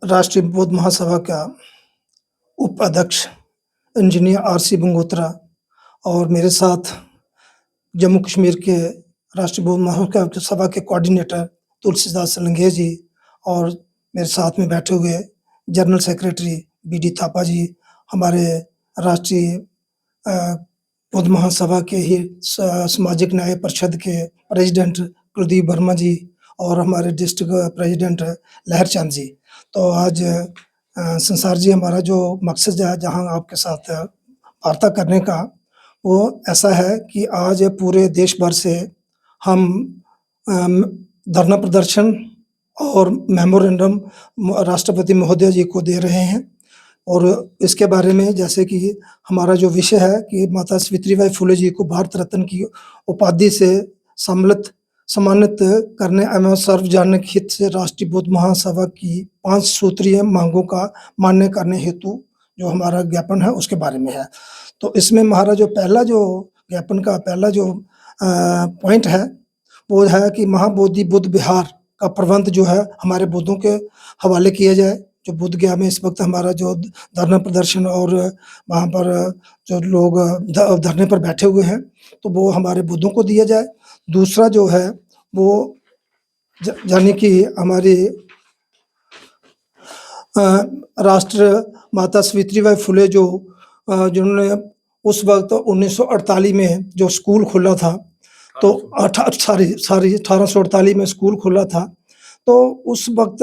राष्ट्रीय बौद्ध महासभा का उपाध्यक्ष इंजीनियर आर.सी. गंगोत्रा और मेरे साथ जम्मू कश्मीर के राष्ट्रीय बौद्ध महासभा के कोऑर्डिनेटर तुलसीदास लंगेह जी और मेरे साथ में बैठे हुए जनरल सेक्रेटरी बी.डी. थापा जी, हमारे राष्ट्रीय बौद्ध महासभा के ही सामाजिक न्याय परिषद के प्रेसिडेंट कुलदीप वर्मा जी और हमारे डिस्ट्रिक्ट प्रेसिडेंट लहर चंद जी। तो आज संसार जी, हमारा जो मकसद है जहां आपके साथ वार्ता करने का, वो ऐसा है कि आज पूरे देश भर से हम धरना प्रदर्शन और मेमोरेंडम राष्ट्रपति महोदय जी को दे रहे हैं। और इसके बारे में, जैसे कि हमारा जो विषय है कि माता सावित्रीबाई फुले जी को भारत रत्न की उपाधि से सम्मानित करने एवं सार्वजनिक हित से राष्ट्रीय बौद्ध महासभा की 5 सूत्रीय मांगों का मान्य करने हेतु जो हमारा ज्ञापन है उसके बारे में है। तो इसमें हमारा जो ज्ञापन का पहला जो पॉइंट है वो है कि महाबोधि बुद्ध विहार का प्रबंध जो है हमारे बुद्धों के हवाले किया जाए। जो बुद्ध गया में इस वक्त हमारा जो धरना प्रदर्शन और वहाँ पर जो लोग धरने पर बैठे हुए हैं, तो वो हमारे बुद्धों को दिया जाए। दूसरा जो है वो यानी कि हमारी राष्ट्र माता सावित्रीबाई फुले जिन्होंने उस वक्त 1948 में जो स्कूल खोला था, तो 1848 में स्कूल खोला था। तो उस वक्त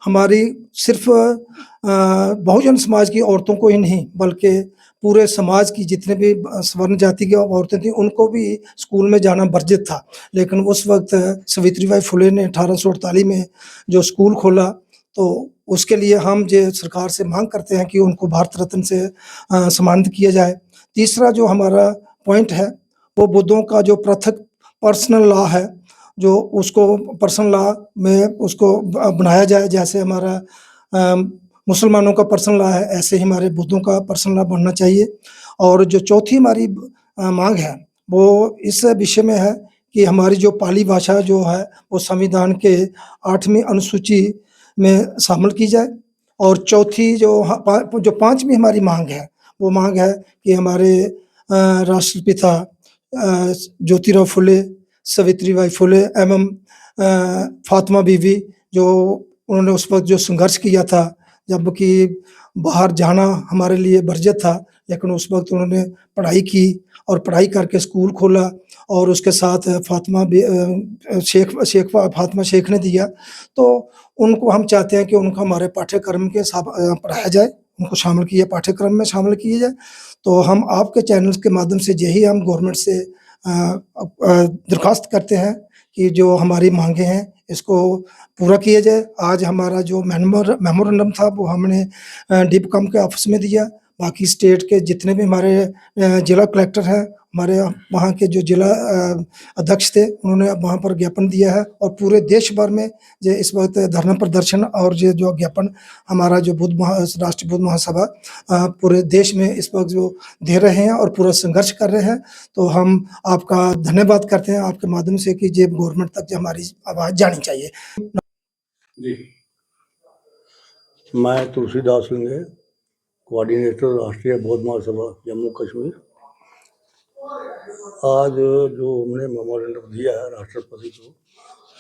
हमारी सिर्फ बहुजन समाज की औरतों को ही नहीं बल्कि पूरे समाज की जितने भी स्वर्ण जाति की औरतें थीं उनको भी स्कूल में जाना वर्जित था। लेकिन उस वक्त सावित्रीबाई फुले ने 1848 में जो स्कूल खोला, तो उसके लिए हम जो सरकार से मांग करते हैं कि उनको भारत रत्न से सम्मानित किया जाए। तीसरा जो हमारा पॉइंट है वो बुद्धों का जो पृथक पर्सनल लॉ है, जो उसको पर्सनल लॉ में उसको बनाया जाए। जैसे हमारा मुसलमानों का पर्सनल लॉ है, ऐसे ही हमारे बुद्धों का पर्सनल लॉ बनना चाहिए। और जो चौथी हमारी मांग है वो इस विषय में है कि हमारी जो पाली भाषा जो है वो संविधान के 8वीं अनुसूची में शामिल की जाए। और चौथी जो 5वीं हमारी मांग है वो मांग है कि हमारे राष्ट्रपिता ज्योतिराव फुले, सावित्रीबाई फुले एवं फातिमा बीवी, जो उन्होंने उस वक्त जो संघर्ष किया था, जबकि बाहर जाना हमारे लिए वर्जित था, लेकिन उस वक्त उन्होंने पढ़ाई की और पढ़ाई करके स्कूल खोला और उसके साथ फातिमा शेख ने दिया। तो उनको हम चाहते हैं कि उनको हमारे पाठ्यक्रम के साथ पढ़ाया जाए, उनको पाठ्यक्रम में शामिल किया जाए। तो हम आपके चैनल के माध्यम से यही हम गवर्नमेंट से दरख्वास्त करते हैं कि जो हमारी मांगे हैं इसको पूरा किया जाए। आज हमारा जो मेमोरेंडम था वो हमने डिपकम के ऑफिस में दिया। बाकी स्टेट के जितने भी हमारे जिला कलेक्टर हैं, हमारे वहाँ के जो जिला अध्यक्ष थे, उन्होंने वहाँ पर ज्ञापन दिया है। और पूरे देश भर में जो इस वक्त धरना प्रदर्शन और ये जो ज्ञापन हमारा जो राष्ट्रीय बुद्ध महासभा पूरे देश में इस वक्त जो दे रहे हैं और पूरा संघर्ष कर रहे हैं। तो हम आपका धन्यवाद करते हैं आपके माध्यम से कि ये गवर्नमेंट तक जो हमारी आवाज़ जानी चाहिए। जी, मैं तुलसीदास लंगेह, कोऑर्डिनेटर राष्ट्रीय बौद्ध महासभा जम्मू कश्मीर। आज जो हमने मेमोरेंडम दिया है राष्ट्रपति को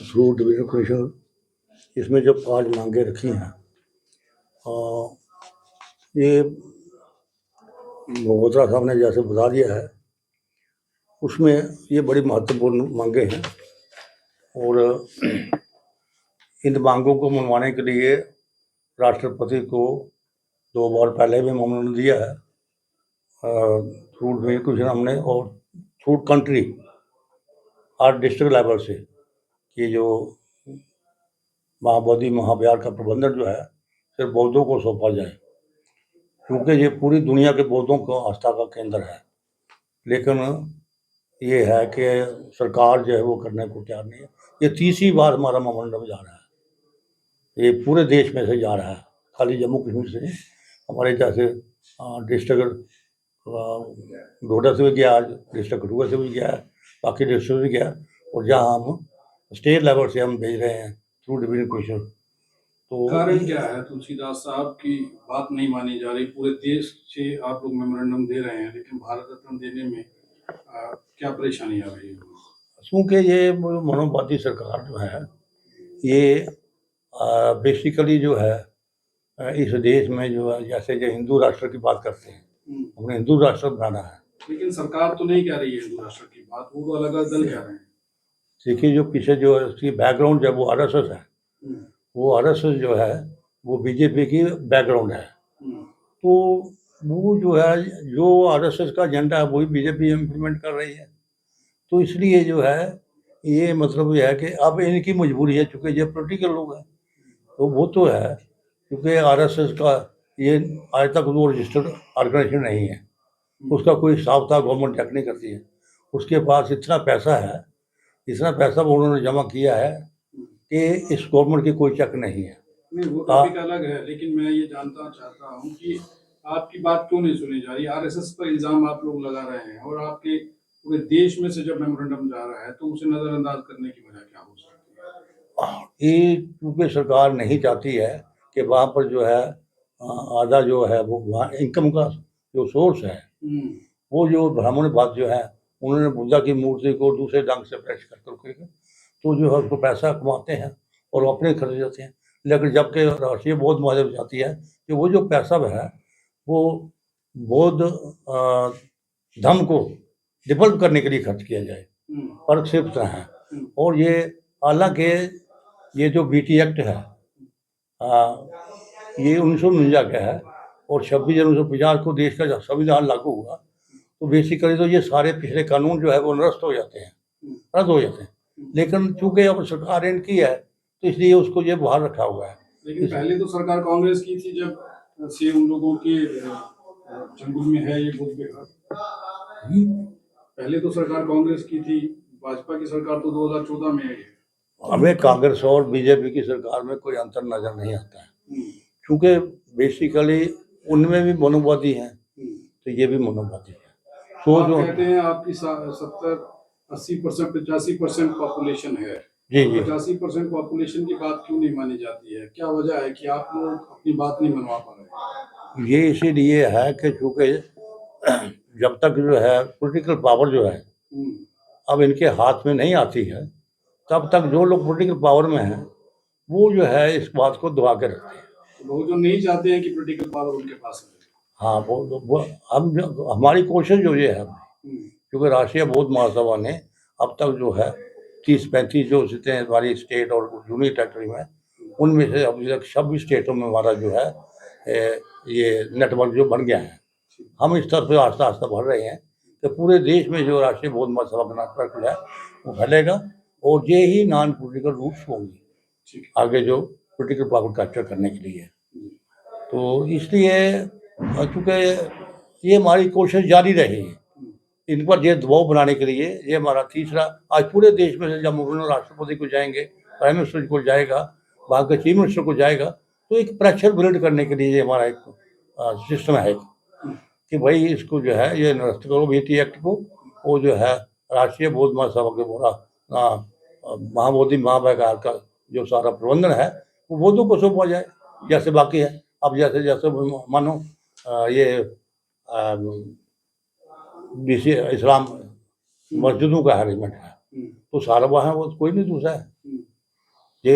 थ्रू डिवीजन कमीशन, इसमें जो 5 मांगे रखी हैं, ये मल्होत्रा साहब ने जैसे बता दिया है, उसमें ये बड़ी महत्वपूर्ण मांगे हैं। और इन मांगों को मनवाने के लिए राष्ट्रपति को 2 बार पहले भी मेमोरेंडम दिया है थ्रू डिवीजन कमीशन हमने, और थ्रू कंट्री और डिस्ट्रिक्ट लेवल से, कि जो महाबोधि महाविहार का प्रबंधन जो है सिर्फ बौद्धों को सौंपा जाए, क्योंकि ये पूरी दुनिया के बौद्धों को आस्था का केंद्र है। लेकिन ये है कि सरकार जो है वो करने को तैयार नहीं है। ये 30वीं बार हमारा मेमोरेंडम जा रहा है, ये पूरे देश में से जा रहा है, खाली जम्मू कश्मीर से नहीं। हमारे जैसे डिस्ट्रिक्ट डोडा से भी गया, आज डिस्ट्रिक्ट कठुआ से भी गया है, बाकी डिस्ट्रिक्ट भी गया। और जहाँ हम स्टेट लेवल से हम भेज रहे हैं थ्रू डिवीजन कमीशन, तो कारण क्या है तुलसीदास साहब की बात नहीं मानी जा रही? पूरे देश से आप लोग मेमोरेंडम दे रहे हैं, लेकिन भारत रत्न देने में क्या परेशानी आ रही है? क्योंकि ये मनोवादी सरकार जो है ये बेसिकली जो है इस देश में जो है जैसे जो हिंदू राष्ट्र की बात करते हैं, हमने हिंदू राष्ट्र बनाना है। लेकिन सरकार तो नहीं कह रही है हिंदू राष्ट्र की बात, वो तो अलग अलग दल कह रहे हैं। देखिए जो पीछे जो है उसकी बैकग्राउंड जब वो आरएसएस है, हम्म, वो आरएसएस जो है वो बीजेपी की बैकग्राउंड है। हम्म, तो वो जो है जो आरएसएस का एजेंडा है वही बीजेपी इम्प्लीमेंट कर रही है। तो इसलिए जो है ये मतलब ये है कि अब इनकी मजबूरी है, चूँकि ये पॉलिटिकल लोग हैं, तो वो तो है क्योंकि आरएसएस का ये आज तक वो रजिस्टर्ड ऑर्गेनाइजेशन नहीं है, उसका कोई हिसाब था गवर्नमेंट चेक नहीं करती है। उसके पास इतना पैसा है, इतना पैसा वो उन्होंने जमा किया है कि इस गवर्नमेंट की कोई चेक नहीं है। नहीं वो टॉपिक अलग है, लेकिन मैं ये जानना चाहता हूँ कि आपकी बात क्यों नहीं सुनी जा रही? आरएसएस पर इल्जाम आप लोग लगा रहे हैं और आपके पूरे देश में से जब मेमोरेंडम जा रहा है तो उसे नजरअंदाज करने की वजह क्या हो सकती है? ये क्योंकि सरकार नहीं चाहती है कि वहाँ पर जो है आधा जो है वो वहाँ इनकम का जो सोर्स है वो जो ब्राह्मणवाद जो है उन्होंने बुद्धा की मूर्ति को दूसरे ढंग से पेश कर करके तो जो है उसको पैसा कमाते हैं और वो अपने खर्च जाते हैं। लेकिन जबकि राष्ट्रीय बौद्ध महासभा चाहती है कि वो जो पैसा है वो बौद्ध धर्म को डेवलप करने के लिए खर्च किया जाए। फर्क सिर्फ इतना है। और ये हालांकि ये जो बीटी एक्ट है ये 1949 का है और 26 जनवरी 1950 को देश का जब संविधान लागू हुआ तो बेसिकली तो ये सारे पिछले कानून जो है वो निरस्त हो जाते हैं, रद्द हो जाते हैं। लेकिन चूंकि अब सरकार इनकी है तो इसलिए उसको ये बाहर रखा हुआ है। लेकिन पहले तो सरकार कांग्रेस की थी जब से उन लोगों के चंगुल में है ये बुद्ध विहार। पहले तो सरकार कांग्रेस की थी, भाजपा की सरकार तो 2014 में आई है। हमें कांग्रेस और बीजेपी की सरकार में कोई अंतर नजर नहीं आता है, क्योंकि बेसिकली उनमें भी मनोवादी हैं तो ये भी मनोवादी है। तो आप जो कहते हैं आपकी 70-80% 85% पॉपुलेशन है, जी जी 85% पॉपुलेशन की बात क्यों नहीं मानी जाती है? क्या वजह है कि आप लोग अपनी बात नहीं मनवा पा रहे? ये इसीलिए है कि चूंकि जब तक जो है पॉलिटिकल पावर जो है अब इनके हाथ में नहीं आती है तब तक जो लोग पॉलिटिकल पावर में हैं वो जो है इस बात को दबा के रखते हैं। लोग जो नहीं चाहते हैं कि पॉलिटिकल पावर उनके पास है। हाँ वो हमारी कोशिश जो ये है क्योंकि राष्ट्रीय बौद्ध महासभा ने अब तक जो है 30-35 जो जितने हमारी स्टेट और यूनियन टेरिटरी में उनमें से अभी तक 26 स्टेटों में हमारा जो है ये नेटवर्क जो बन गया है। हम इस तरफ से आस्ता आस्ता बढ़ रहे हैं कि पूरे देश में जो राष्ट्रीय बौद्ध महासभा का नेटवर्क जो है वो फैलेगा और ये ही नॉन पॉलिटिकल रूट्स होंगी आगे जो पॉलिटिकल पावर कैप्चर करने के लिए। तो इसलिए चूँकि ये हमारी कोशिश जारी रहेगी इन पर ये दबाव बनाने के लिए। ये हमारा तीसरा आज पूरे देश में से जब मुख्यमंत्री राष्ट्रपति को जाएंगे, प्राइम मिनिस्टर को जाएगा, वहाँ के चीफ मिनिस्टर को जाएगा, तो एक प्रेशर बिल्ड करने के लिए ये हमारा एक सिस्टम है कि भाई इसको जो है ये निरस्त करो बीटी एक्ट को। वो जो है राष्ट्रीय बौद्ध महासभा के पूरा महाबोधि महाविहार का जो सारा प्रबंधन है वो बौद्धों को सौंपा जाए जैसे बाकी है। अब जैसे जैसे मानो ये इस्लाम मस्जिदों का अरेंजमेंट है तो सारा वहाँ वो कोई नहीं दूसरा है। ये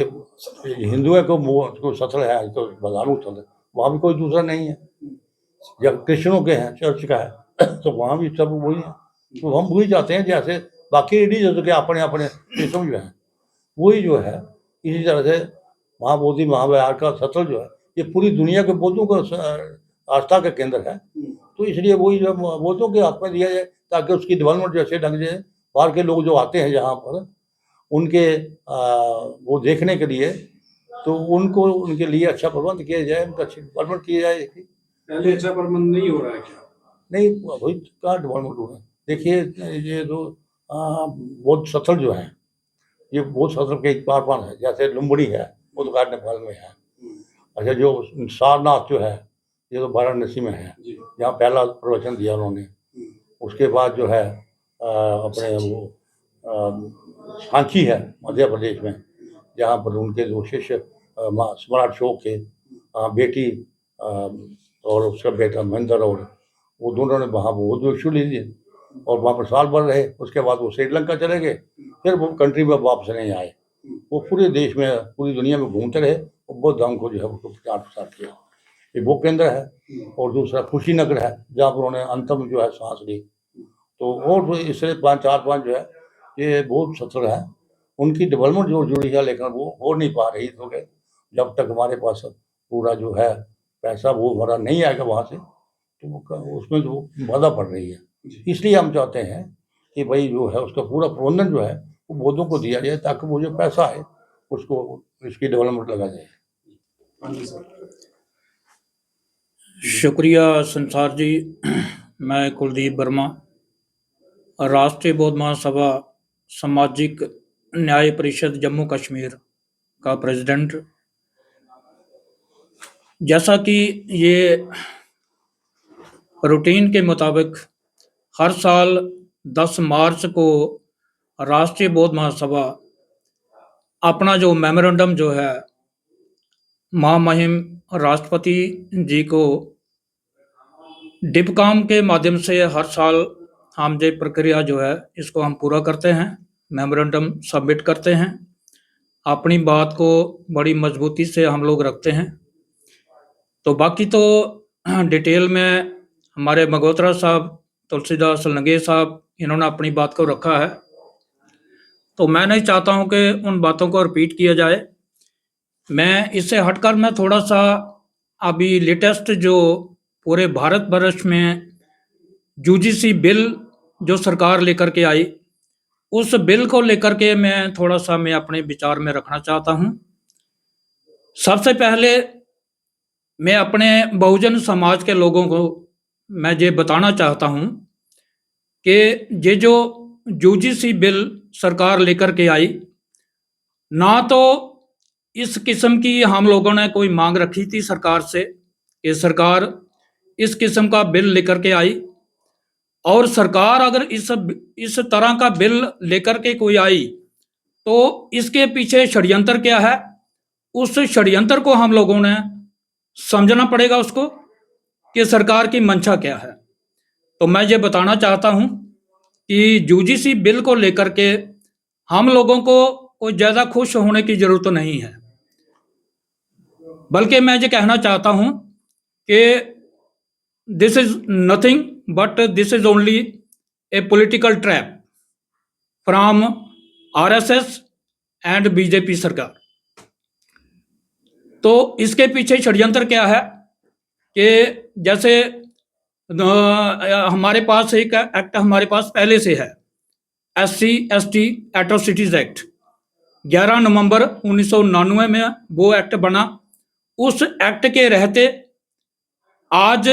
हिंदू है को सथल है तो बदानू स्थल है, वहाँ भी कोई दूसरा नहीं है। जब क्रिश्चनों के हैं चर्च का है तो वहाँ भी सब वही है। तो हम वही चाहते हैं जैसे बाकी रिलीजन के अपने अपने सिस्टम जो है वही जो है इसी तरह से महाबोधि महाविहार का सथल जो है ये पूरी दुनिया के बौद्धों का आस्था का केंद्र है। तो इसलिए वही जो बौद्धों के हाथ में दिया जाए ताकि उसकी डेवलपमेंट जैसे ढंग से बाहर के लोग जो आते हैं यहाँ पर उनके वो देखने के लिए तो उनको उनके लिए अच्छा प्रबंध किया जाए, उनका अच्छी डेवलपमेंट किया जाए। पहले अच्छा प्रबंध नहीं हो रहा है क्या? नहीं वही कहाँ डेवलपमेंट हो रहा है। देखिए ये जो बौद्ध सथल जो है ये बौद्ध सथल के पार पार है जैसे लुम्बड़ी है वो तो घाट नेपाल में है। अच्छा जो सारनाथ जो है ये तो वाराणसी में है जहाँ पहला प्रवचन दिया उन्होंने। उसके बाद जो है अपने वो सांची है मध्य प्रदेश में जहाँ पर उनके जो शिष्य सम्राट शो के बेटी और उसका बेटा महेंद्र, और वो दोनों ने वहाँ वो जो इशू ली थी और वहाँ पर साल भर रहे। उसके बाद वो श्रीलंका चले गए, फिर वो कंट्री में वापस नहीं आए। वो पूरे देश में, पूरी दुनिया में घूमते रहे और बौद्ध धर्म को जो है उसको प्रचार प्रसार किया। ये वो केंद्र है। और दूसरा कुशीनगर है, जहाँ पर उन्होंने अंतम जो है सांस ली। तो और इससे 5 जो है ये बहुत सत्र है, उनकी डेवलपमेंट जो जुड़ी है, लेकिन वो हो नहीं पा रही। तो जब तक हमारे पास पूरा जो है पैसा वो भरा नहीं आएगा वहाँ से, तो उसमें जो बाधा पड़ रही है। इसलिए हम चाहते हैं कि भाई जो है उसका पूरा प्रबंधन जो है वो बौद्धों को दिया जाए, ताकि वो जो पैसा है उसको इसकी डेवलपमेंट लगा जाए। हाँ जी सर। शुक्रिया संसार जी। मैं कुलदीप वर्मा, राष्ट्रीय बौद्ध महासभा सामाजिक न्याय परिषद जम्मू कश्मीर का प्रेसिडेंट। जैसा कि ये रूटीन के मुताबिक हर साल 10 मार्च को राष्ट्रीय बौद्ध महासभा अपना जो मेमोरेंडम जो है महामहिम राष्ट्रपति जी को डिपकाम के माध्यम से हर साल हम ये प्रक्रिया जो है इसको हम पूरा करते हैं, मेमोरेंडम सबमिट करते हैं, अपनी बात को बड़ी मजबूती से हम लोग रखते हैं। तो बाकी तो डिटेल में हमारे मगोत्रा साहब, तुलसीदास लंगे साहब, इन्होंने अपनी बात को रखा है, तो मैं नहीं चाहता हूं कि उन बातों को रिपीट किया जाए। मैं इससे हटकर मैं थोड़ा सा अभी लेटेस्ट जो पूरे भारत वर्ष में यूजीसी बिल जो सरकार लेकर के आई, उस बिल को लेकर के मैं थोड़ा सा मैं अपने विचार में रखना चाहता हूं। सबसे पहले मैं अपने बहुजन समाज के लोगों को मैं ये बताना चाहता हूं कि ये जो यूजीसी बिल सरकार लेकर के आई, ना तो इस किस्म की हम लोगों ने कोई मांग रखी थी सरकार से कि सरकार इस किस्म का बिल लेकर के आई, और सरकार अगर इस तरह का बिल लेकर के कोई आई तो इसके पीछे षड्यंत्र क्या है, उस षड्यंत्र को हम लोगों ने समझना पड़ेगा उसको कि सरकार की मंशा क्या है। तो मैं ये बताना चाहता हूं कि यूजीसी बिल को लेकर के हम लोगों को कोई ज़्यादा खुश होने की ज़रूरत नहीं है, बल्कि मैं ये कहना चाहता हूं कि this is nothing but this is only A political trap from RSS and BJP सरकार। तो इसके पीछे षड्यंत्र क्या है कि जैसे हमारे पास एक एक्ट हमारे पास पहले से है, SC/ST एट्रोसिटीज एक्ट, 11 नवंबर 1999 में वो एक्ट बना। उस एक्ट के रहते आज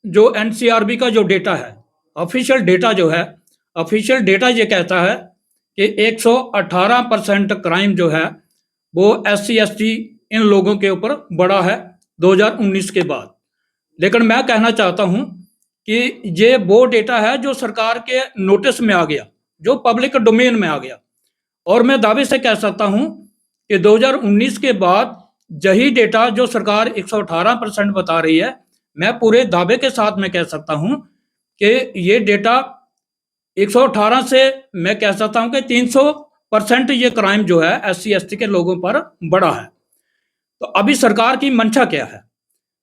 जो एनसीआरबी का जो डेटा है, ऑफिशियल डेटा जो है, ऑफिशियल डेटा ये कहता है कि 118% क्राइम जो है वो SC/ST इन लोगों के ऊपर बढ़ा है 2019 के बाद। लेकिन मैं कहना चाहता हूं कि ये वो डेटा है जो सरकार के नोटिस में आ गया, जो पब्लिक डोमेन में आ गया, और मैं दावे से कह सकता हूं कि 2019 के बाद यही डेटा जो सरकार 118% बता रही है, मैं पूरे दावे के साथ में कह सकता हूं कि ये डेटा 118 से मैं कह सकता हूं कि 300% ये क्राइम जो है SC/ST के लोगों पर बढ़ा है। तो अभी सरकार की मंशा क्या है?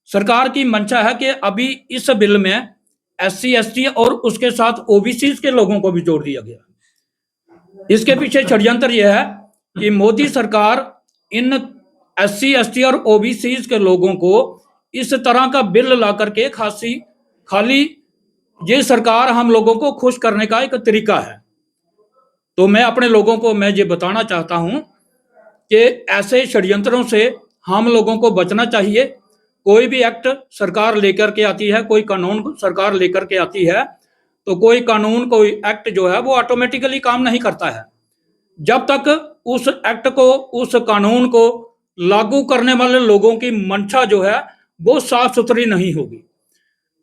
सरकार की मंशा है कि अभी इस बिल में SC/ST और उसके साथ OBCs के लोगों को भी जोड़ दिया गया। इसके पीछे षड्यंत्र यह है कि मोदी सरकार इन SC/ST और OBCs के लोगों को इस तरह का बिल ला करके खाली ये सरकार हम लोगों को खुश करने का एक तरीका है। तो मैं अपने लोगों को मैं ये बताना चाहता हूं कि ऐसे षड्यंत्रों से हम लोगों को बचना चाहिए। कोई भी एक्ट सरकार लेकर के आती है, कोई कानून सरकार लेकर के आती है, तो कोई कानून, कोई एक्ट जो है वो ऑटोमेटिकली काम नहीं करता है जब तक उस एक्ट को, उस कानून को लागू करने वाले लोगों की मंशा जो है वो साफ सुथरी नहीं होगी।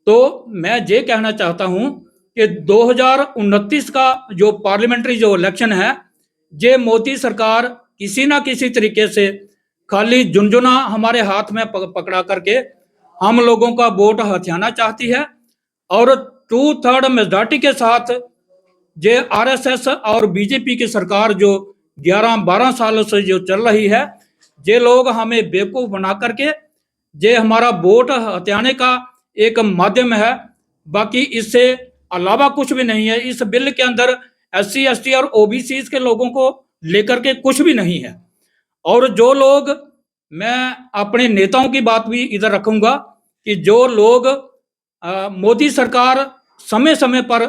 तो मैं ये कहना चाहता हूं कि 2029 का जो पार्लियामेंट्री जो इलेक्शन है, ये मोदी सरकार किसी ना किसी तरीके से खाली झुनझुना हमारे हाथ में पकड़ा करके हम लोगों का वोट हथियाना चाहती है और 2/3 मेजॉरिटी के साथ जे आरएसएस और बीजेपी की सरकार जो 11-12 सालों से जो चल रही है, जे लोग हमें बेवकूफ बना करके जे हमारा वोट हथियाने का एक माध्यम है, बाकी इससे अलावा कुछ भी नहीं है। इस बिल के अंदर SC ST और OBC के लोगों को लेकर के कुछ भी नहीं है। और जो लोग, मैं अपने नेताओं की बात भी इधर रखूंगा कि जो लोग मोदी सरकार समय समय पर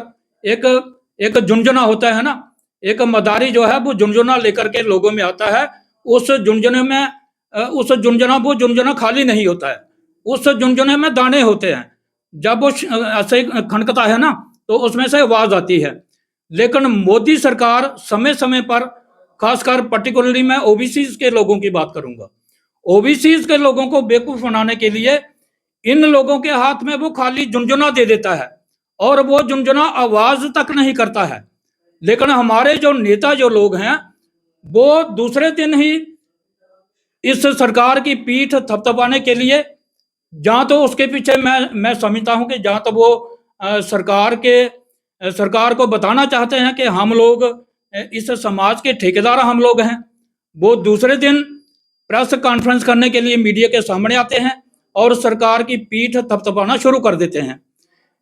एक झुनझुना होता है ना, एक मदारी जो है वो झुनझुना लेकर के लोगों में आता है। उस झुनझुने में वो झुनझुना खाली नहीं होता है, उस झुनझुने में दाने होते हैं। जब वो ऐसे खनकता है ना तो उसमें से आवाज आती है। लेकिन मोदी सरकार समय समय पर, खासकर पर्टिकुलरली मैं OBC के लोगों की बात करूंगा, OBC के लोगों को बेवकूफ बनाने के लिए इन लोगों के हाथ में वो खाली झुनझुना दे देता है और वो झुनझुना आवाज तक नहीं करता है। लेकिन हमारे जो नेता जो लोग हैं वो दूसरे दिन ही इस सरकार की पीठ थपथपाने के लिए, जहां तो उसके पीछे मैं समझता हूं कि जहां तो वो सरकार को बताना चाहते हैं कि हम लोग इस समाज के ठेकेदार हम लोग हैं, वो दूसरे दिन प्रेस कॉन्फ्रेंस करने के लिए मीडिया के सामने आते हैं और सरकार की पीठ थपथपाना शुरू कर देते हैं।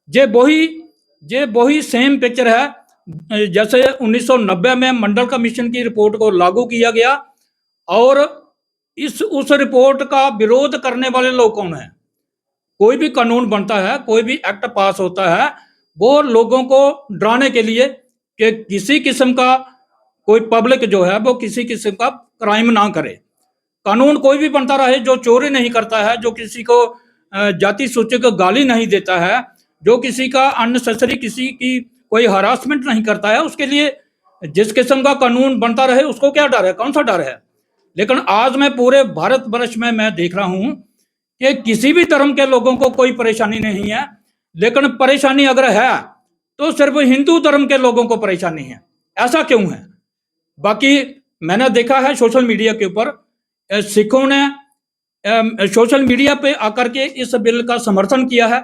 जे वही सेम पिक्चर है जैसे 1990 में मंडल कमीशन की रिपोर्ट को लागू किया गया और उस रिपोर्ट का विरोध करने वाले लोग कौन है। कोई भी कानून बनता है, कोई भी एक्ट पास होता है, वो लोगों को डराने के लिए कि किसी किस्म का कोई पब्लिक जो है वो किसी किस्म का क्राइम ना करे। कानून कोई भी बनता रहे, जो चोरी नहीं करता है, जो किसी को जाति सूचक गाली नहीं देता है, जो किसी का अननेसेसरी किसी की कोई हरासमेंट नहीं करता है, उसके लिए जिस किस्म का कानून बनता रहे उसको क्या डर है, कौन सा डर है। लेकिन आज मैं पूरे भारतवर्ष में मैं देख रहा हूं कि किसी भी धर्म के लोगों को कोई परेशानी नहीं है, लेकिन परेशानी अगर है तो सिर्फ हिंदू धर्म के लोगों को परेशानी है। ऐसा क्यों है? बाकी मैंने देखा है सोशल मीडिया के ऊपर सिखों ने सोशल मीडिया पे आकर के इस बिल का समर्थन किया है।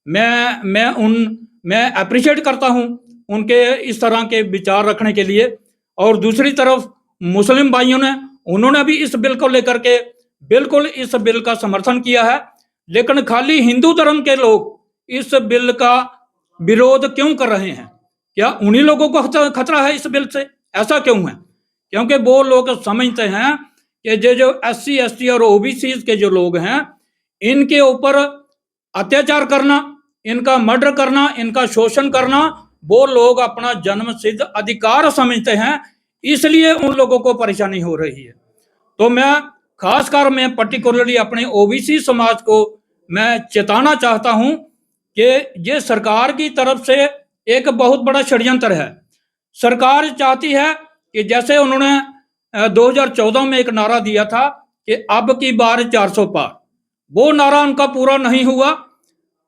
मैं अप्रिशिएट करता हूं उनके इस तरह के विचार रखने के लिए। और दूसरी तरफ मुस्लिम भाइयों ने, उन्होंने भी इस बिल को लेकर के बिल्कुल इस बिल का समर्थन किया है। लेकिन खाली हिंदू धर्म के लोग इस बिल का विरोध क्यों कर रहे हैं? क्या उन्हीं लोगों को खतरा है इस बिल से? ऐसा क्यों है? क्योंकि वो लोग समझते हैं कि जो SC ST और OBC के जो लोग हैं, इनके ऊपर अत्याचार करना, इनका मर्डर करना, इनका शोषण करना, वो लोग अपना जन्मसिद्ध अधिकार समझते हैं, इसलिए उन लोगों को परेशानी हो रही है। तो मैं पर्टिकुलरली अपने OBC समाज को मैं चेताना चाहता हूं कि ये सरकार की तरफ से एक बहुत बड़ा षड्यंत्र है। सरकार चाहती है कि जैसे उन्होंने 2014 में एक नारा दिया था कि अब की बार 400 पार, वो नारा उनका पूरा नहीं हुआ।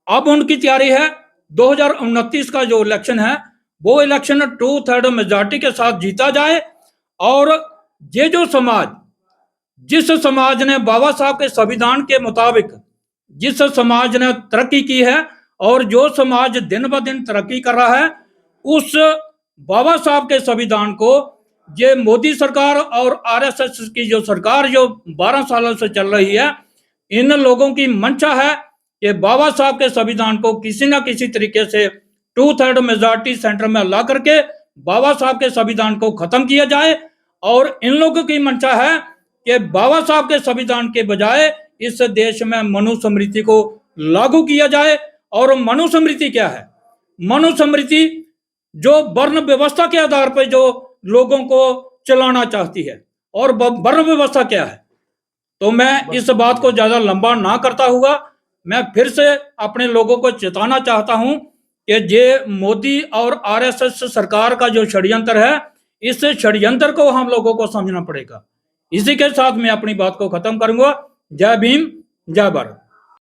अब उनकी तैयारी है 2029 का जो इलेक्शन है वो इलेक्शन 2/3 मेजॉरिटी के साथ जीता जाए और ये जो समाज, जिस समाज ने बाबा साहब के संविधान के मुताबिक, जिस समाज ने तरक्की की है और जो समाज दिन ब दिन तरक्की कर रहा है, उस बाबा साहब के संविधान को ये मोदी सरकार और RSS की जो सरकार जो 12 सालों से चल रही है, इन लोगों की मंशा है कि बाबा साहब के संविधान को किसी ना किसी तरीके से 2/3 मेजॉरिटी सेंटर में ला करके बाबा साहब के संविधान को खत्म किया जाए। और इन लोगों की मंशा है कि बाबा साहब के संविधान के बजाय इस देश में मनुस्मृति को लागू किया जाए। और मनुस्मृति क्या है? मनुस्मृति जो वर्ण व्यवस्था के आधार पर जो लोगों को चलाना चाहती है, और वर्ण व्यवस्था क्या है। तो मैं इस बात को ज्यादा लंबा ना करता हुआ मैं फिर से अपने लोगों को चेताना चाहता हूं कि ये मोदी और RSS सरकार का जो षड्यंत्र है, इस षड्यंत्र को हम लोगों को समझना पड़ेगा। इसी के साथ मैं अपनी बात को खत्म करूंगा। जय भीम, जय भारत।